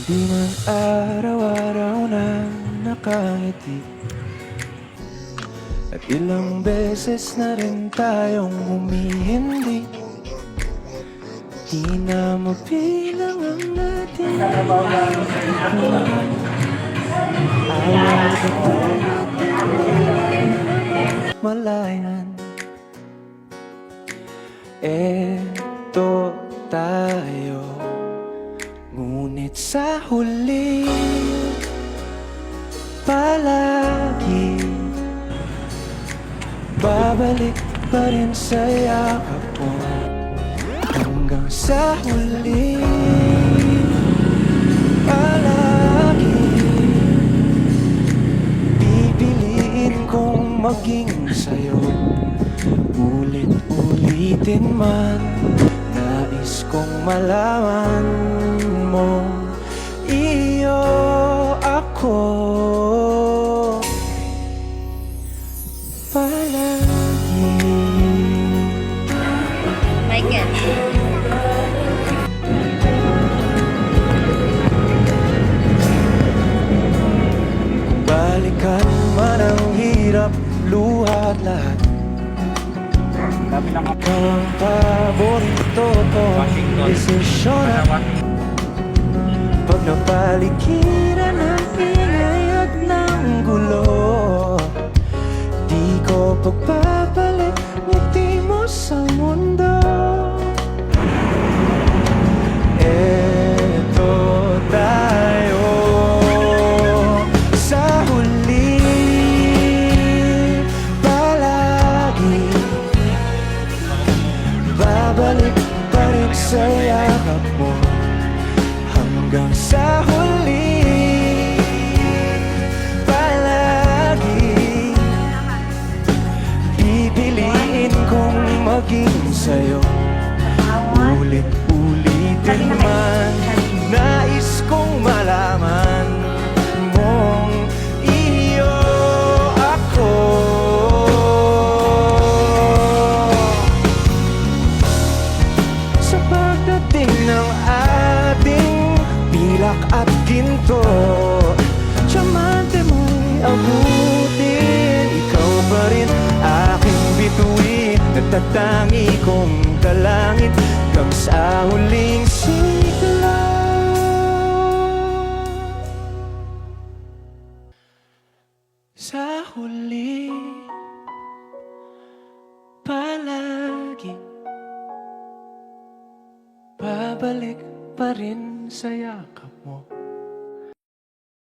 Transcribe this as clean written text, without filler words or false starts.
Di man araw-araw na nakangiti, at ilang beses na rin tayong humihindi. Di na mabilang ang ating awal at malayan. Eto tayo, ngunit sa huli palagi babalik pa rin sa yakap mo. Hanggang sa huli palagi pipiliin kong maging sa'yo. Ulit-ulitin man, nais kong malaman mo, iyo ako palagi. Michael. Kung balikan man ang hirap, luha at lahat, ikaw ang paborito kong desisyon. Pag napaligiran ng ingay at ng gulo, di ko pagpapalit ngiti mo sa mundo. Eto tayo sa huli palagi, babalik pa rin sa yakap mo. Hanggang sa huli palagi pipiliin kong maging sa'yo. Ulit-ulitin man, nais kong malaman mong iyo ako. Sa pagdating ng ating pilak at ginto, tiyamante mo'y abutin. Ikaw pa rin aking bituin, natatangi kong dalangin hanggang sa huling sigla. Sa huli palagi babalik pa rin sa yakap mo.